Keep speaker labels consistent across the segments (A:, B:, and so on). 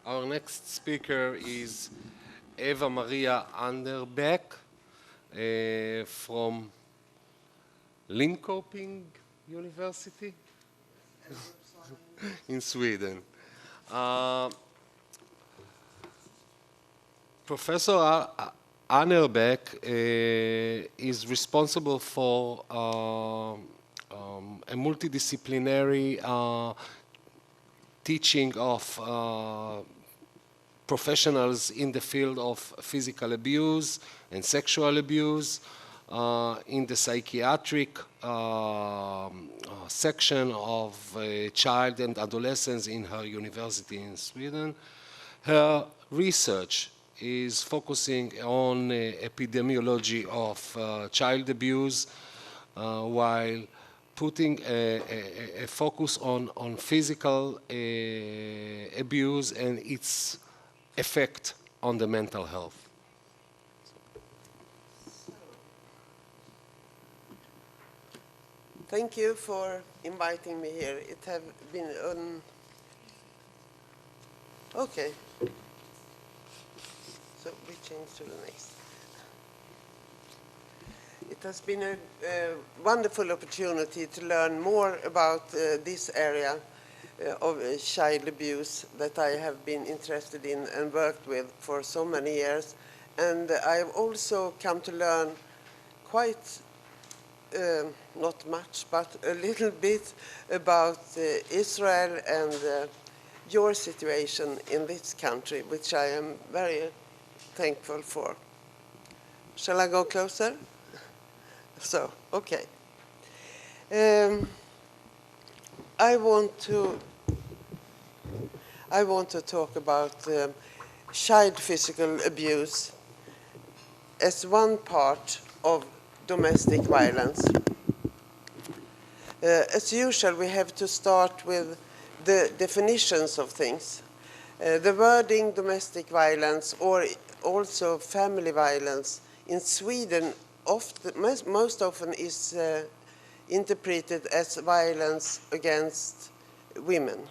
A: Our next speaker is Eva Maria Anderbeck from Linköping University in Sweden. Professor Anderbeck is responsible for a multidisciplinary teaching of professionals in the field of physical abuse and sexual abuse in the psychiatric section of child and adolescents in her university in Sweden. Her research is focusing on epidemiology of child abuse while putting a focus on physical abuse and its effect on the mental health.
B: Thank you for inviting me here. It has been okay. So we change to the next. It has been a wonderful opportunity to learn more about this area of child abuse that I have been interested in and worked with for so many years. And I've also come to learn quite, not much, but a little bit about Israel and your situation in this country, which I am very thankful for. Shall I go closer? So, okay. I want to talk about child physical abuse as one part of domestic violence. As usual, we have to start with the definitions of things. The wording domestic violence or also family violence in Sweden most often is interpreted as violence against women.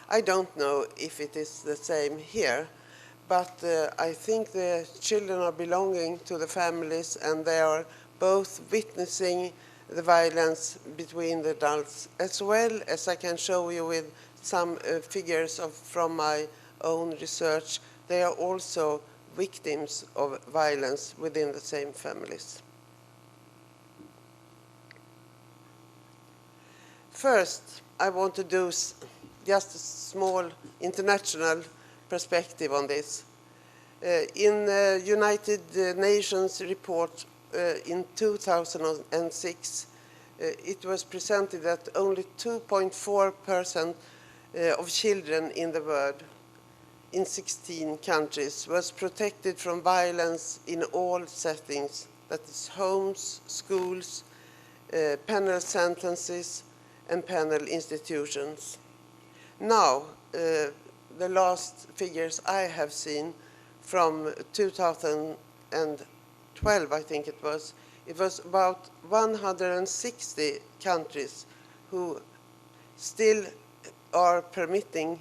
B: I don't know if it is the same here, but I think the children are belonging to the families and they are both witnessing the violence between the adults, as well as I can show you with some figures from my own research. They are also victims of violence within the same families. First, I want to do just a small international perspective on this. In the United Nations report in 2006, it was presented that only 2.4% of children in the world in 16 countries was protected from violence in all settings, that is homes, schools, penal sentences, and penal institutions. Now, the last figures I have seen from 2012, I think it was about 160 countries who still are permitting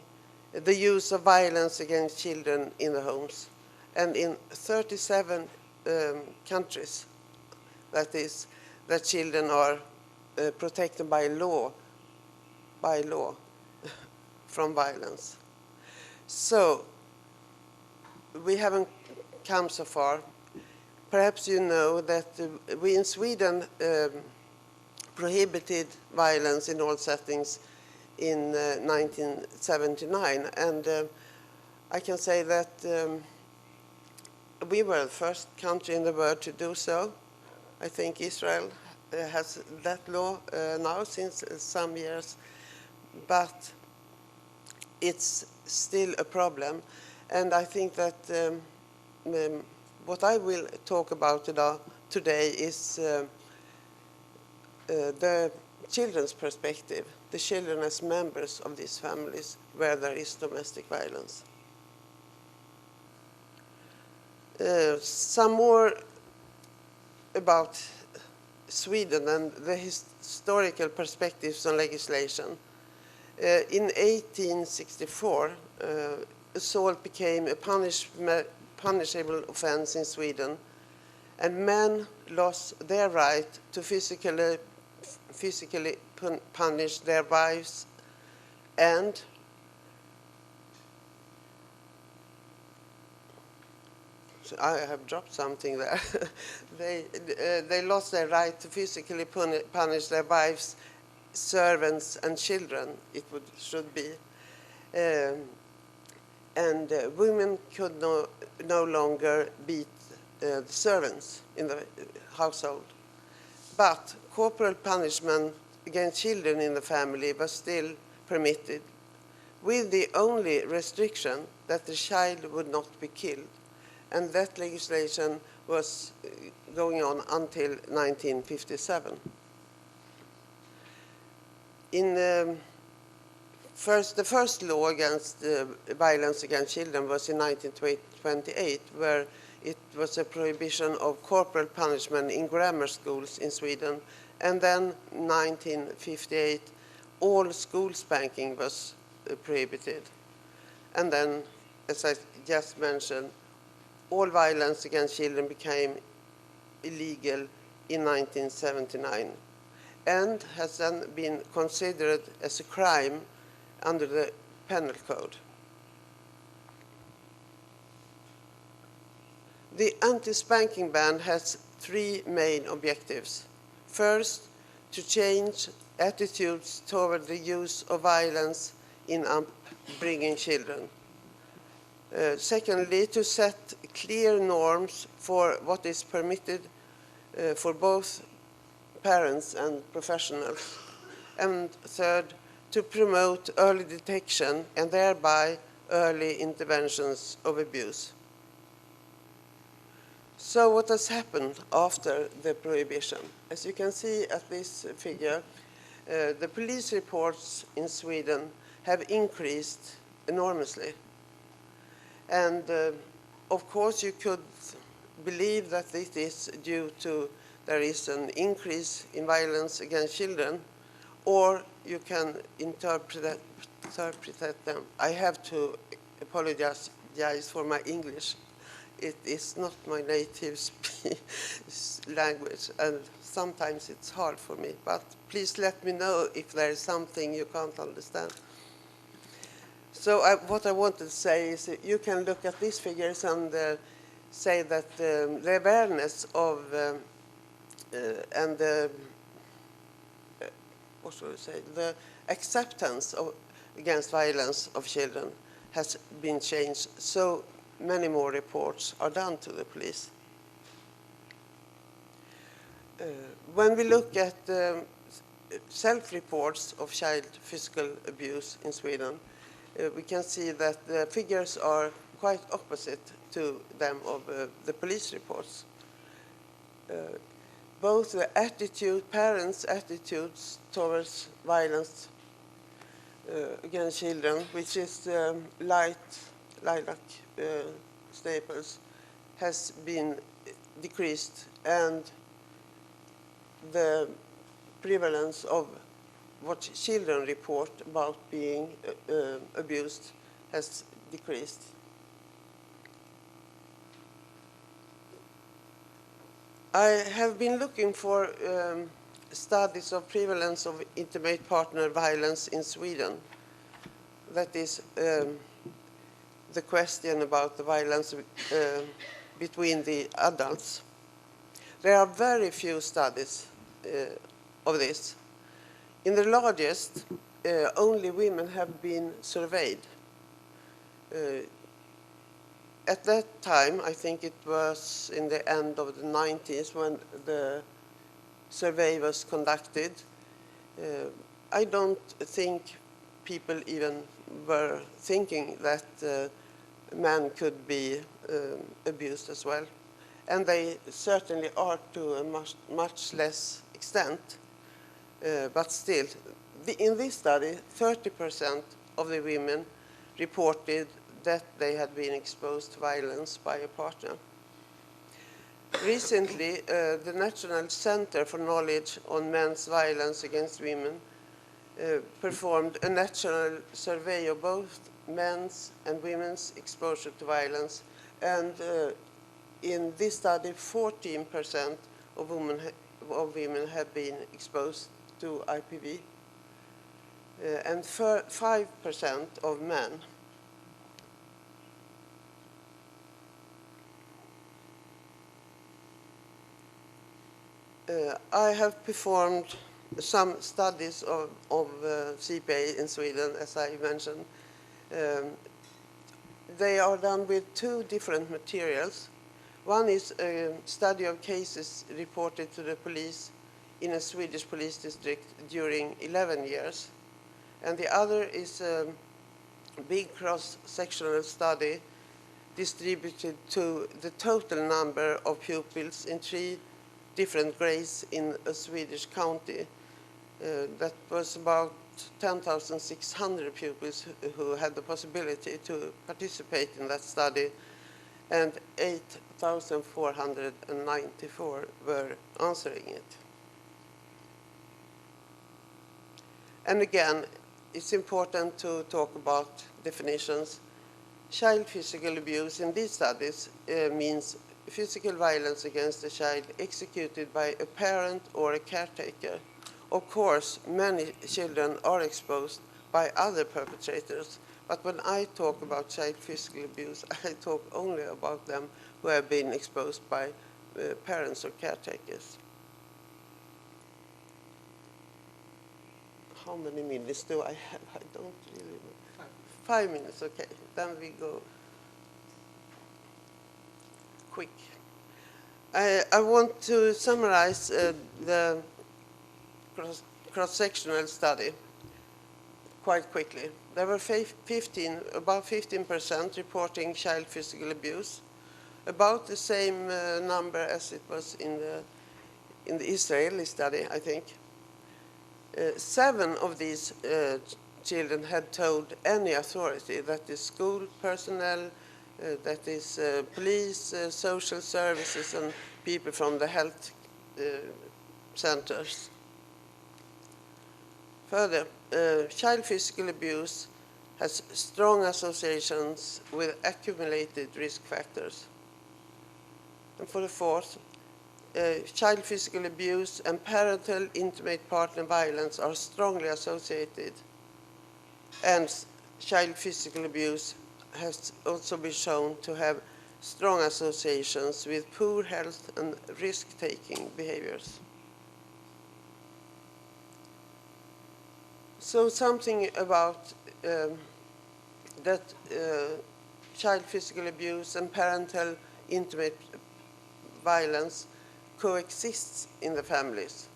B: the use of violence against children in the homes. And in 37 countries, that is, that children are protected by law from violence. So, we haven't come so far. Perhaps you know that we in Sweden prohibited violence in all settings in 1979, and I can say that we were the first country in the world to do so. I think Israel has that law now since some years, but it's still a problem. And I think that what I will talk about today is the children's perspective, the children as members of these families where there is domestic violence. Some more about Sweden and the historical perspectives on legislation. In 1864, assault became a punishable offense in Sweden, and men lost their right to physically punish their wives, and I have dropped something there. They lost their right to physically punish their wives, servants, and children, should be. And women could no longer beat the servants in the household. But corporal punishment against children in the family was still permitted, with the only restriction that the child would not be killed. And that legislation was going on until 1957. In the first law against violence against children was in 1928, where it was a prohibition of corporal punishment in grammar schools in Sweden. And then 1958, all school spanking was prohibited. And then, as I just mentioned, all violence against children became illegal in 1979 and has then been considered as a crime under the penal code. The anti-spanking ban has three main objectives. First, to change attitudes toward the use of violence in upbringing children. Secondly, to set clear norms for what is permitted for both parents and professionals. And third, to promote early detection and thereby early interventions of abuse. So what has happened after the prohibition? As you can see at this figure, the police reports in Sweden have increased enormously. And of course, you could believe that this is due to there is an increase in violence against children, or you can interpret them. I have to apologize for my English. It is not my native language, and sometimes it's hard for me. But please let me know if there is something you can't understand. So what I wanted to say is that you can look at these figures and say that the awareness of and what should I say, the acceptance of against violence of children has been changed. So many more reports are done to the police. When we look at self-reports of child physical abuse in Sweden, we can see that the figures are quite opposite to them of the police reports. Both the parents' attitudes towards violence against children, which is lilac staples, has been decreased, and the prevalence of what children report about being abused has decreased. I have been looking for studies of prevalence of intimate partner violence in Sweden. That is the question about the violence between the adults. There are very few studies of this. In the largest, only women have been surveyed. At that time, I think it was in the end of the 90s when the survey was conducted. I don't think people even were thinking that men could be abused as well. And they certainly are to a much less extent. But still, in this study, 30% of the women reported that they had been exposed to violence by a partner. Recently, the National Center for Knowledge on Men's Violence Against Women performed a national survey of both men's and women's exposure to violence. And in this study, 14% of women have been exposed to IPV, and 5% of men. I have performed some studies of CPA in Sweden, as I mentioned. They are done with two different materials. One is a study of cases reported to the police in a Swedish police district during 11 years. And the other is a big cross-sectional study distributed to the total number of pupils in 3 different grades in a Swedish county. That was about 10,600 pupils who had the possibility to participate in that study, and 8,494 were answering it. And again, it's important to talk about definitions. Child physical abuse in these studies means physical violence against a child executed by a parent or a caretaker. Of course, many children are exposed by other perpetrators, but when I talk about child physical abuse, I talk only about them who have been exposed by parents or caretakers. How many minutes do I have? I don't really know. 5 minutes, okay. Then we go quick. I want to summarize the cross-sectional study quite quickly. There were about 15% reporting child physical abuse, about the same number as it was in the Israeli study, I think. 7 of these children had told any authority, that is school personnel, that is police, social services, and people from the health centers. Further, child physical abuse has strong associations with accumulated risk factors. And for the fourth, child physical abuse and parental intimate partner violence are strongly associated, and child physical abuse has also been shown to have strong associations with poor health and risk-taking behaviors. So something about that child physical abuse and parental intimate violence coexists in the families.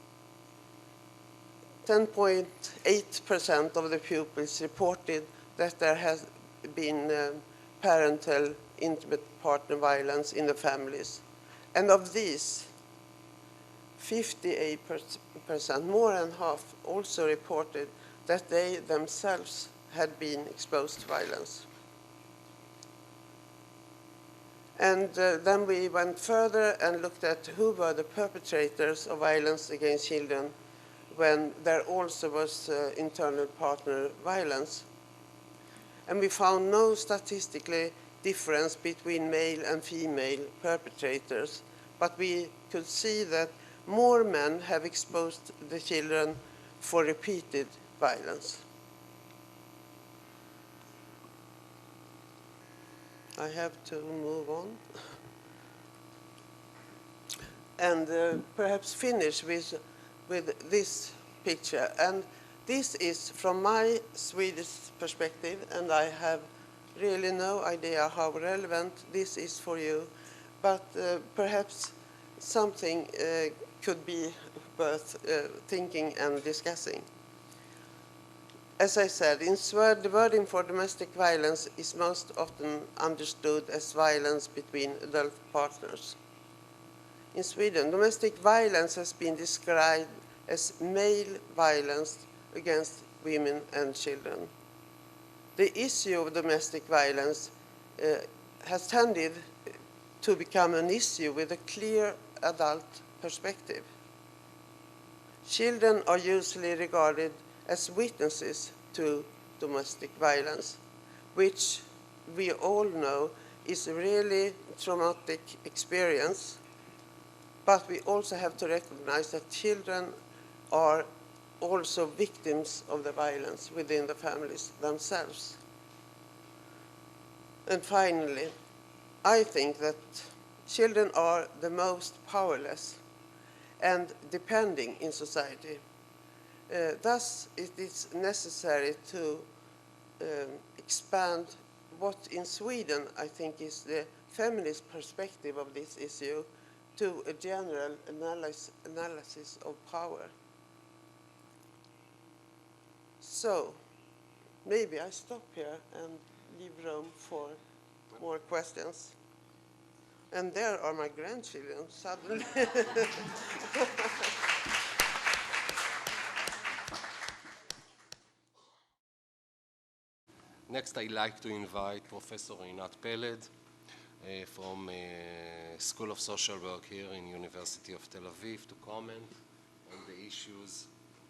B: 10.8% of the pupils reported that there has been parental intimate partner violence in the families. And of these, 58%, more than half, also reported that they themselves had been exposed to violence. And then we went further and looked at who were the perpetrators of violence against children when there also was internal partner violence. And we found no statistical difference between male and female perpetrators, but we could see that more men have exposed the children for repeated violence. I have to move on and perhaps finish with this picture. And this is from my Swedish perspective, and I have really no idea how relevant this is for you, but perhaps something could be worth thinking and discussing. As I said, in Sweden, the wording for domestic violence is most often understood as violence between adult partners. In Sweden, domestic violence has been described as male violence against women and children. The issue of domestic violence has tended to become an issue with a clear adult perspective. Children are usually regarded as witnesses to domestic violence, which we all know is a really traumatic experience. But we also have to recognize that children are also victims of the violence within the families themselves. And finally, I think that children are the most powerless and depending in society. Thus, it is necessary to expand what in Sweden I think is the feminist perspective of this issue to a general analysis of power. So, maybe I stop here and leave room for more questions. And there are my grandchildren suddenly.
A: Next, I'd like to invite Professor Rinat Peled from School of Social Work here in University of Tel Aviv to comment on the issues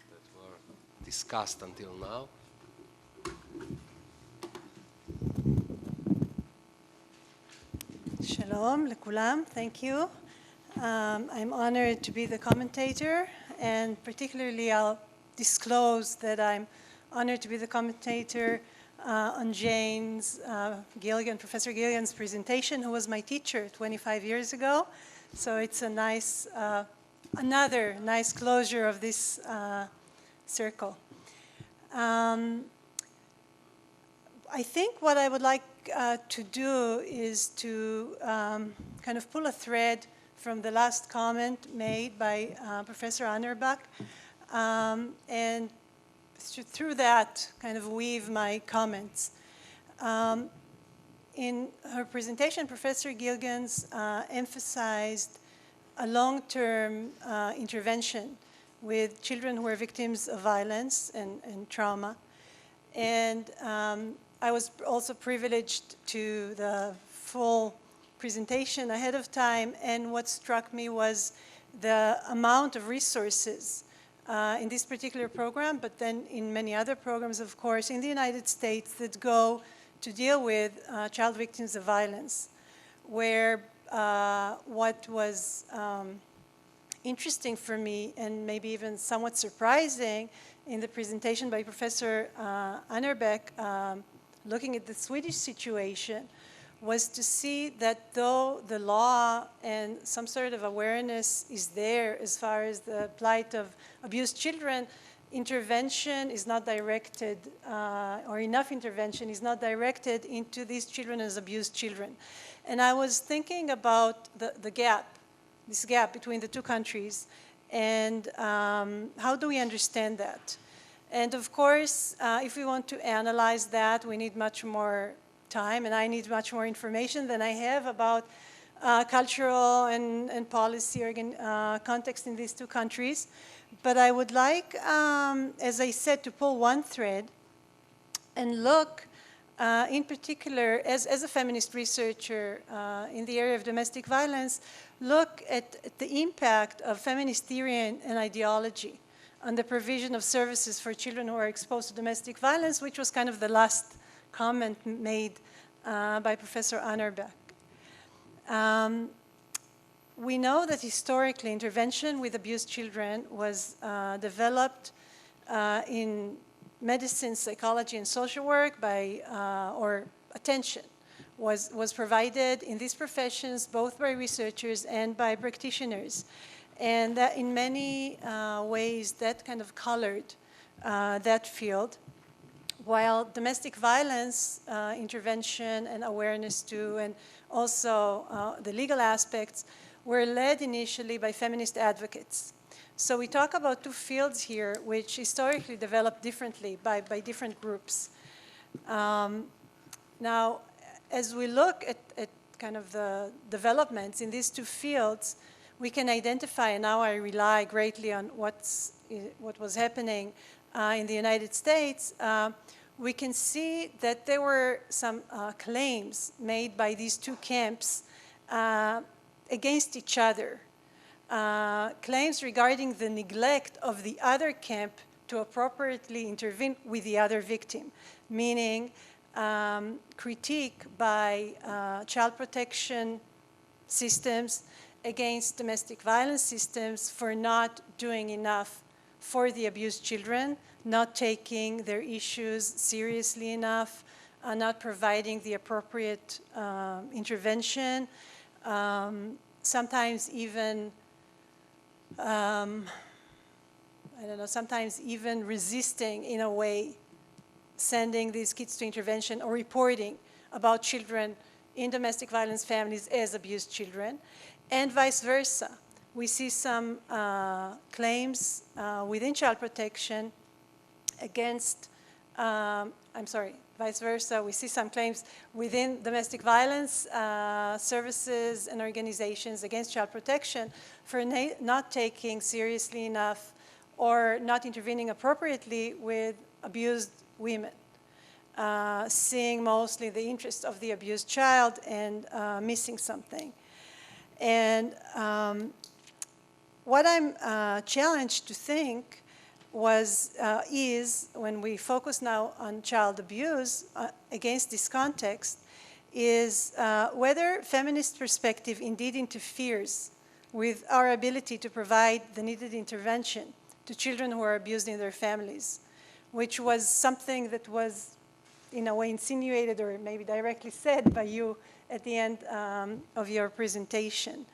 A: that were discussed until now.
C: Shalom lekulam, thank you. I'm honored to be the commentator, and particularly I'll disclose that I'm honored to be the commentator on Jane's, Professor Gilligan's presentation, who was my teacher 25 years ago. So it's a nice, another nice closure of this circle. I think what I would like to do is to kind of pull a thread from the last comment made by Professor Annerbach, and through that kind of weave my comments. In her presentation, Professor Gilligan's emphasized a long-term intervention with children who are victims of violence and trauma. And I was also privileged to the full presentation ahead of time, and what struck me was the amount of resources in this particular program, but then in many other programs, of course, in the United States that go to deal with child victims of violence, where what was interesting for me, and maybe even somewhat surprising in the presentation by Professor Annerbach, looking at the Swedish situation, was to see that though the law and some sort of awareness is there as far as the plight of abused children, intervention is not directed, or enough intervention is not directed into these children as abused children. And I was thinking about the gap, this gap between the two countries, and how do we understand that? And of course, if we want to analyze that, we need much more time, and I need much more information than I have about cultural and policy context in these two countries. But I would like, as I said, to pull one thread and look in particular, as a feminist researcher in the area of domestic violence, look at the impact of feminist theory and ideology on the provision of services for children who are exposed to domestic violence, which was kind of the last comment made by Professor Annerbach. We know that historically intervention with abused children was developed in medicine, psychology, and social work by, or attention was provided in these professions both by researchers and by practitioners. And that in many ways that kind of colored that field, while domestic violence intervention and awareness too, and also the legal aspects, were led initially by feminist advocates. So we talk about two fields here which historically developed differently by different groups. Now, as we look at kind of the developments in these two fields, we can identify, and now I rely greatly on what was happening in the United States, we can see that there were some claims made by these two camps against each other. Claims regarding the neglect of the other camp to appropriately intervene with the other victim, meaning critique by child protection systems against domestic violence systems for not doing enough for the abused children, not taking their issues seriously enough, not providing the appropriate intervention, sometimes even, I don't know, sometimes even resisting in a way sending these kids to intervention or reporting about children in domestic violence families as abused children, and vice versa. We see some claims within child protection against, vice versa. We see some claims within domestic violence services and organizations against child protection for not taking seriously enough or not intervening appropriately with abused women, seeing mostly the interest of the abused child and missing something. And what I'm challenged to think is, when we focus now on child abuse against this context, is whether feminist perspective indeed interferes with our ability to provide the needed intervention to children who are abused in their families, which was something that was in a way insinuated or maybe directly said by you at the end of your presentation.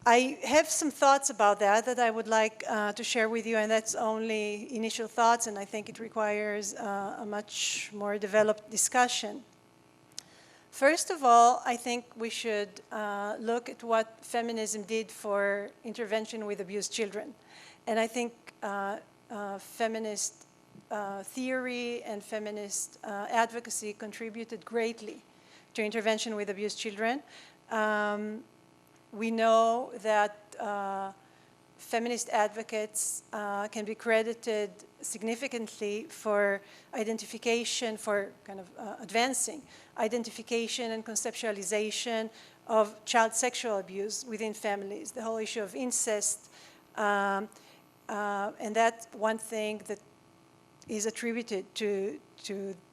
C: I have some thoughts about that I would like to share with you, and that's only initial thoughts, and I think it requires a much more developed discussion. First of all, I think we should look at what feminism did for intervention with abused children. And I think feminist theory and feminist advocacy contributed greatly to intervention with abused children. We know that feminist advocates can be credited significantly for identification, for kind of advancing identification and conceptualization of child sexual abuse within families, the whole issue of incest, and that's one thing that is attributed to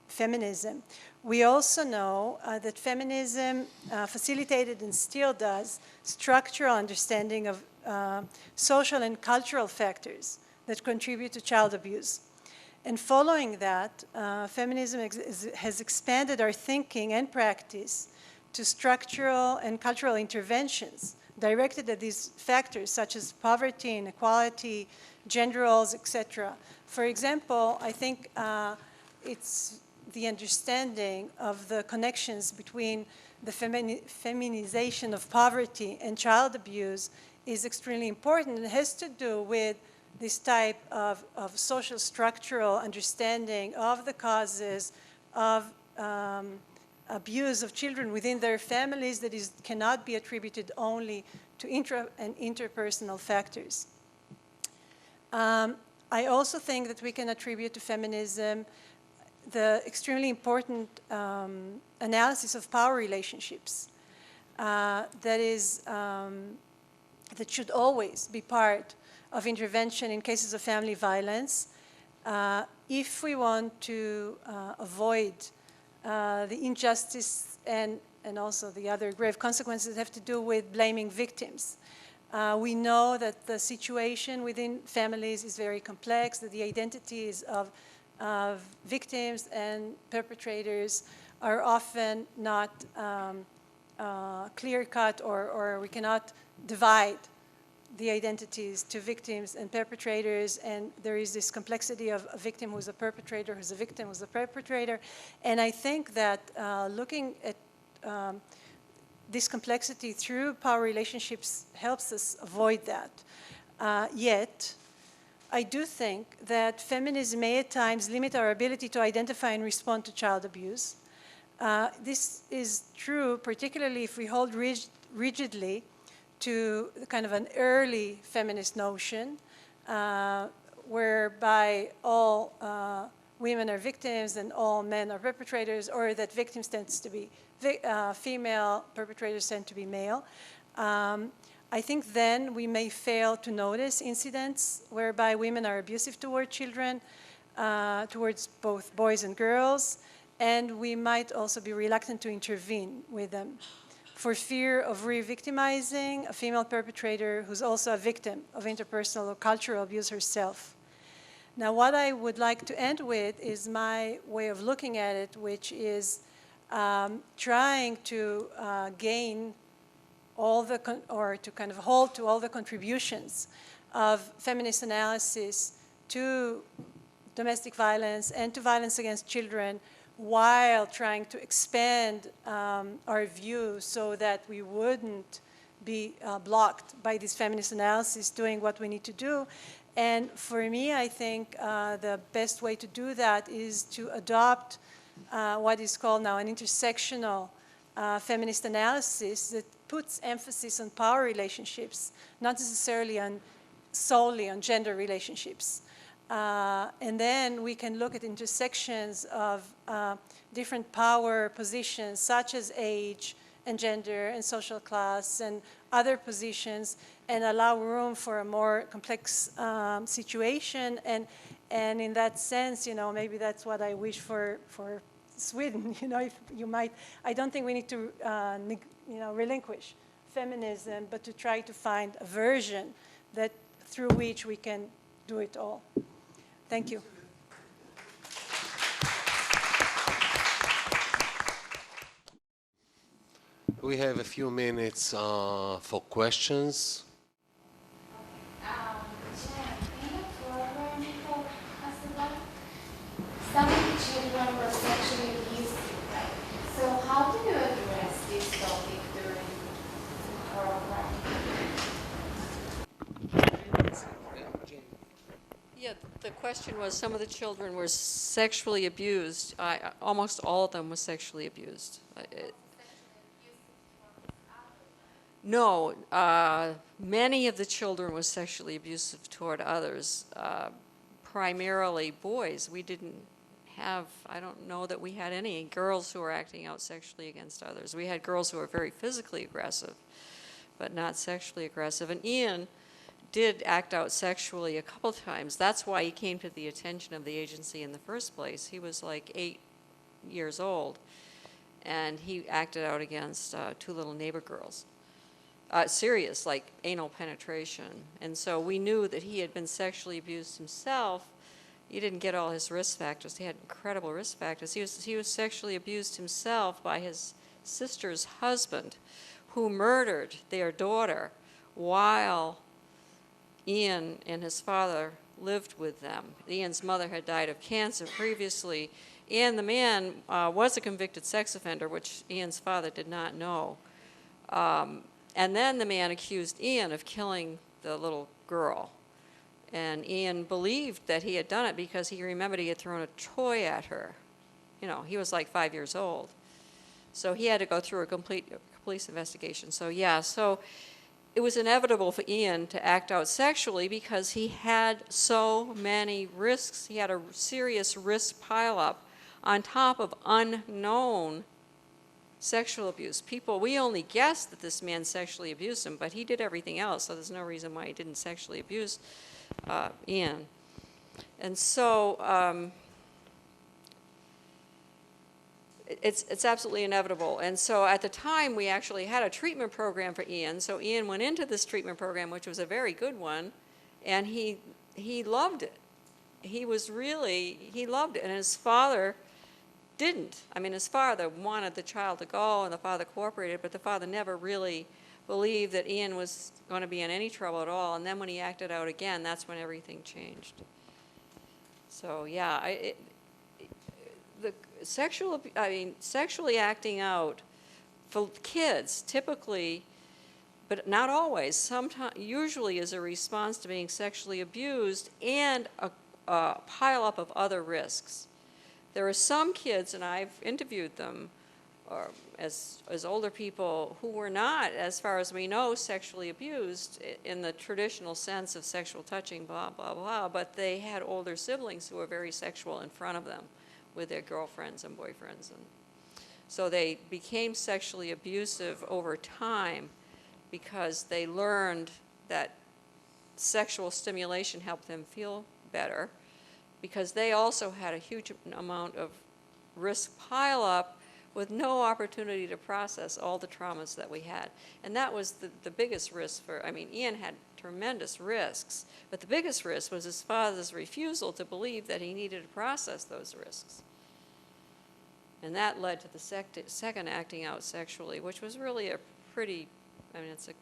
C: feminism. We also know that feminism facilitated and still does structural understanding of social and cultural factors that contribute to child abuse. And following that, feminism has expanded our thinking and practice to structural and cultural interventions directed at these factors such as poverty, inequality, gender roles, etc. For example, I think it's the understanding of the connections between the feminization of poverty and child abuse is extremely important. It has to do with this type of social structural understanding of the causes of abuse of children within their families that cannot be attributed only to intra and interpersonal factors. I also think that we can attribute to feminism the extremely important analysis of power relationships that should always be part of intervention in cases of family violence if we want to avoid the injustice and also the other grave consequences that have to do with blaming victims. We know that the situation within families is very complex, that the identities of victims and perpetrators are often not clear-cut, or we cannot divide the identities to victims and perpetrators, and there is this complexity of a victim who's a perpetrator, who's a victim, who's a perpetrator. And I think that looking at this complexity through power relationships helps us avoid that. Yet, I do think that feminism may at times limit our ability to identify and respond to child abuse. This is true particularly if we hold rigidly to kind of an early feminist notion whereby all women are victims and all men are perpetrators, or that victims tends to be female, perpetrators tend to be male. I think then we may fail to notice incidents whereby women are abusive toward children, towards both boys and girls, and we might also be reluctant to intervene with them for fear of re-victimizing a female perpetrator who's also a victim of interpersonal or cultural abuse herself. Now, what I would like to end with is my way of looking at it, which is trying to gain all the, or to kind of hold to all the contributions of feminist analysis to domestic violence and to violence against children, while trying to expand our view so that we wouldn't be blocked by this feminist analysis doing what we need to do. And for me, I think the best way to do that is to adopt what is called now an intersectional feminist analysis that puts emphasis on power relationships, not necessarily solely on gender relationships. And then we can look at intersections of different power positions, such as age and gender and social class and other positions, and allow room for a more complex situation. And in that sense, you know, maybe that's what I wish for Sweden. You know, if you might, I don't think we need to, you know, relinquish feminism, but to try to find a version that through which we can do it all. Thank you.
A: We have a few minutes for questions.
D: Some of the children were sexually abused, right? So how do you address this topic during the program?
E: Yeah, the question was some of the children were sexually abused. Almost all of them were sexually abused. No, many of the children were sexually abusive toward others, primarily boys. We didn't have, I don't know that we had any girls who were acting out sexually against others. We had girls who were very physically aggressive, but not sexually aggressive. And Ian did act out sexually a couple times. That's why he came to the attention of the agency in the first place. He was like 8 years old, and he acted out against 2 little neighbor girls. Serious, like anal penetration. And so we knew that he had been sexually abused himself. He didn't get all his risk factors. He had incredible risk factors. He was sexually abused himself by his sister's husband, who murdered their daughter while Ian and his father lived with them. Ian's mother had died of cancer previously, and the man was a convicted sex offender, which Ian's father did not know. And then the man accused Ian of killing the little girl. And Ian believed that he had done it because he remembered he had thrown a toy at her. You know, he was like 5 years old. So he had to go through a complete police investigation. So yeah, so it was inevitable for Ian to act out sexually because he had so many risks. He had a serious risk pileup on top of unknown sexual abuse. We only guessed that this man sexually abused him, but he did everything else, so there's no reason why he didn't sexually abuse Ian. And so it's absolutely inevitable. And so at the time, we actually had a treatment program for Ian. So Ian went into this treatment program, which was a very good one, and he loved it. He loved it, and his father didn't. I mean, his father wanted the child to go, and the father cooperated, but the father never really believed that Ian was going to be in any trouble at all. And then when he acted out again, that's when everything changed. So yeah, sexually acting out for kids typically, but not always, sometimes, usually is a response to being sexually abused and a pileup of other risks. There are some kids, and I've interviewed them as older people, who were not, as far as we know, sexually abused in the traditional sense of sexual touching, blah, blah, blah, but they had older siblings who were very sexual in front of them with their girlfriends and boyfriends. And so they became sexually abusive over time because they learned that sexual stimulation helped them feel better. because they also had a huge amount of risk pile up with no opportunity to process all the traumas that we had. And that was the biggest risk for, I mean, Ian had tremendous risks, but the biggest risk was his father's refusal to believe that he needed to process those risks. And that led to the second acting out sexually, which was really a pretty, I mean, it's a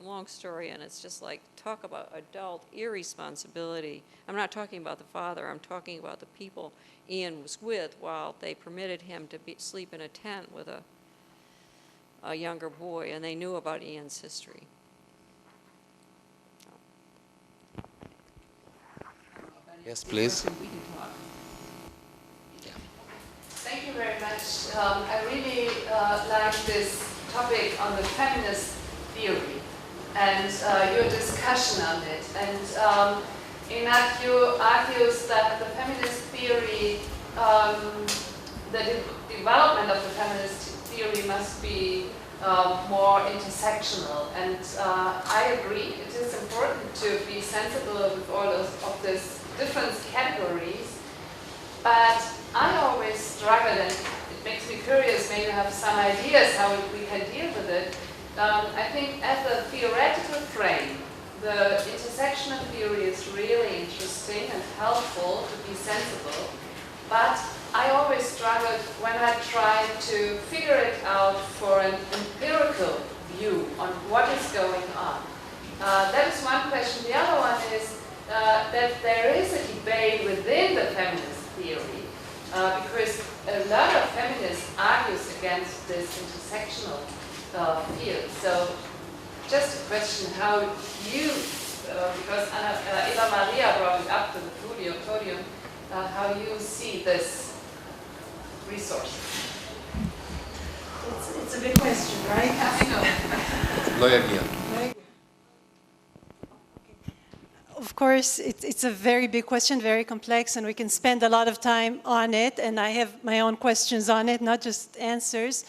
E: long story, and it's just like, talk about adult irresponsibility. I'm not talking about the father, I'm talking about the people Ian was with while they permitted him to sleep in a tent with a younger boy, and they knew about Ian's history.
A: Yes, please.
F: Thank you very much. I really like this topic on the feminist theory and your discussion on it. And Ignacio argues that the feminist theory, the development of the feminist theory must be more intersectional. And I agree, it is important to be sensible with all of these different categories. But I always struggle, and it makes me curious, maybe you have some ideas how we can deal with it. I think as a theoretical frame, the intersectional theory is really interesting and helpful to be sensible. But I always struggled when I tried to figure it out for an empirical view on what is going on. That is one question. The other one is that there is a debate within the feminist theory, because a lot of feminists argues against this intersectional field. So just a question how you, because Eva Maria brought it up to the podium, how you see this resource.
C: It's a big question, right?
F: I know.
A: לא יגיע.
C: Of course, it's a very big question, very complex, and we can spend a lot of time on it, and I have my own questions on it, not just answers.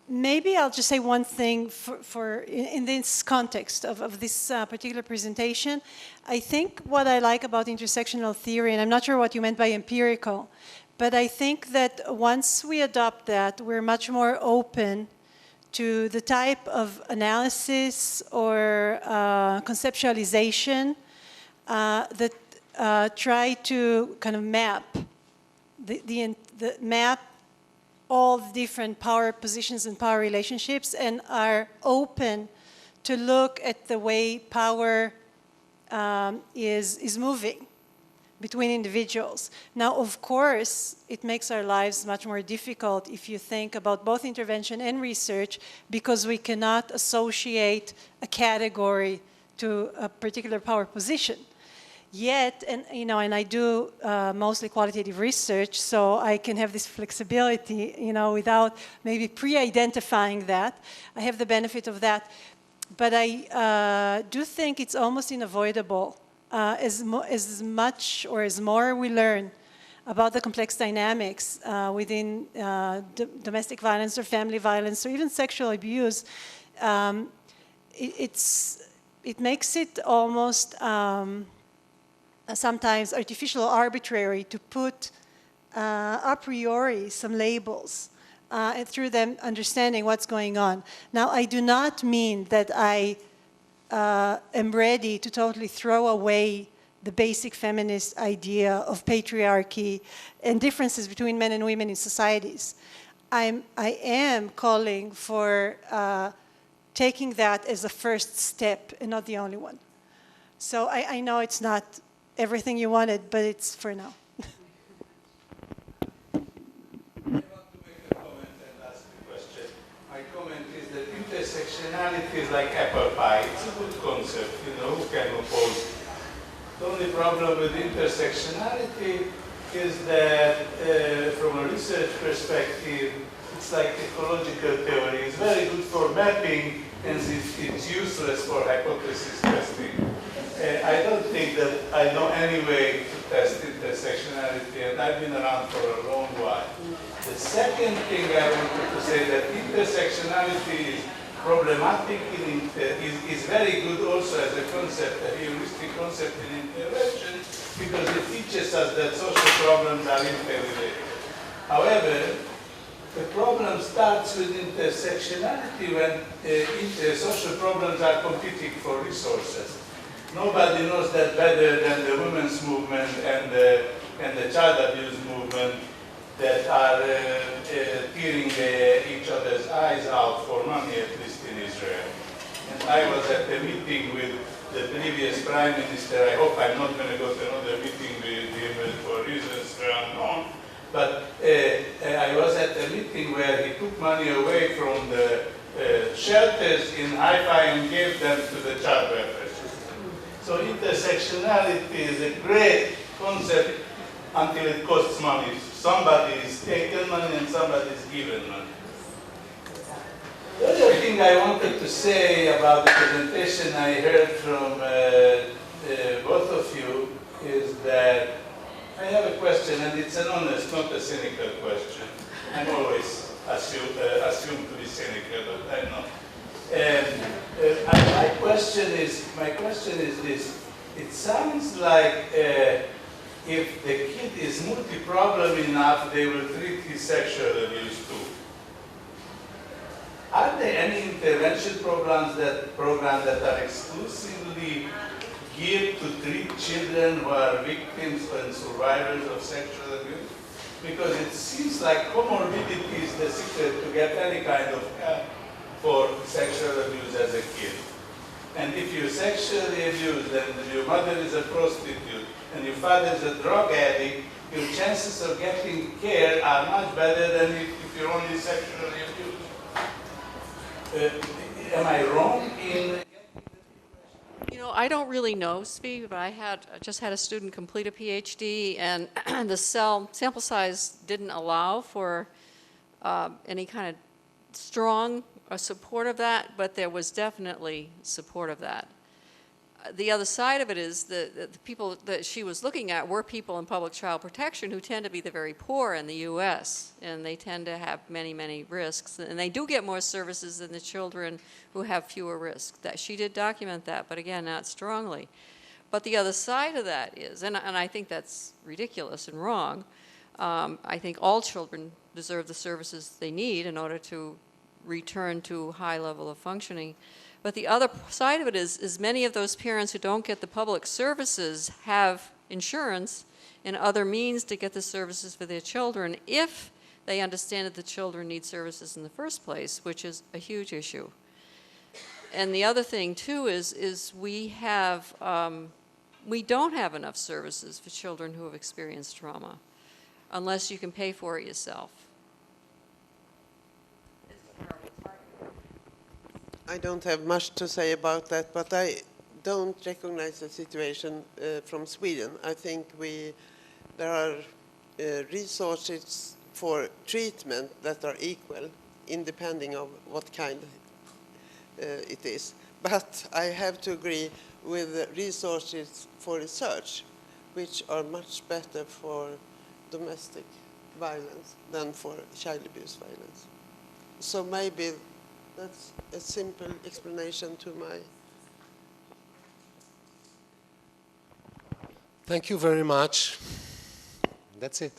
C: Maybe I'll just say one thing in this context of this particular presentation. I think what I like about intersectional theory, and I'm not sure what you meant by empirical, but I think that once we adopt that, we're much more open to the type of analysis or conceptualization that try to kind of map map all the different power positions and power relationships, and are open to look at the way power is moving between individuals. Now, of course, it makes our lives much more difficult if you think about both intervention and research, because we cannot associate a category to a particular power position. Yet, and I do mostly qualitative research, so I can have this flexibility, without maybe pre-identifying that. I have the benefit of that. But I do think it's almost unavoidable as much or as more we learn about the complex dynamics within domestic violence or family violence or even sexual abuse. It makes it almost sometimes artificial, arbitrary to put a priori some labels and through them understanding what's going on. Now, I do not mean that I am ready to totally throw away the basic feminist idea of patriarchy and differences between men and women in societies. I am calling for taking that as a first step and not the only one. So I know it's not everything you wanted, but it's for now.
G: I want to make a comment and ask a question. My comment is that intersectionality is like apple pie. It's a good concept, who can oppose? The only problem with intersectionality is that from a research perspective, it's like ecological theory. It's very good for mapping, and it's useless for hypothesis testing. I don't think that I know any way to test intersectionality, and I've been around for a long while. The second thing I wanted to say that intersectionality is problematic is very good also as a concept, a heuristic concept in intervention, because it teaches us that social problems are interrelated. However, the problem starts with intersectionality when social problems are competing for resources. Nobody knows that better than the women's movement and the child abuse movement that are tearing each other's eyes out for money, at least in Israel. And I was at a meeting with the previous prime minister. I hope I'm not going to go to another meeting with him for reasons unknown. But I was at a meeting where he took money away from the shelters in Haifa and gave them to the child welfare system. So intersectionality is a great concept until it costs money. Somebody is taken money and somebody is given money. The other thing I wanted to say about the presentation I heard from both of you is that I have a question, and it's an honest, not a cynical question. I'm always assumed to be cynical, but I'm not. My question is this. It sounds like if the kid is multi-problem enough, they will treat his sexual abuse too. Are there any intervention programs that are exclusively geared to treat children who are victims and survivors of sexual abuse? Because it seems like comorbidity is the secret to get any kind of help for sexual abuse as a kid. And if you're sexually abused and your mother is a prostitute and your father is a drug addict, your chances of getting care are much better than if you're only sexually abused. Am I wrong in...
E: You know, I don't really know, Svi, but I just had a student complete a PhD, and the sample size didn't allow for any kind of strong support of that, but there was definitely support of that. The other side of it is the people that she was looking at were people in public child protection who tend to be the very poor in the U.S., and they tend to have many, many risks, and they do get more services than the children who have fewer risks. That she did document that, but again, not strongly. But the other side of that is, and I think that's ridiculous and wrong, I think all children deserve the services they need in order to return to a high level of functioning. But the other side of it is many of those parents who don't get the public services have insurance and other means to get the services for their children if they understand that the children need services in the first place, which is a huge issue. And the other thing, too, is we don't have enough services for children who have experienced trauma unless you can pay for it yourself.
B: I don't have much to say about that, but I don't recognize the situation from Sweden. I think there are resources for treatment that are equal, independent of what kind it is. But I have to agree with the resources for research, which are much better for domestic violence than for child abuse violence. So maybe that's a simple explanation to my...
A: Thank you very much. That's it.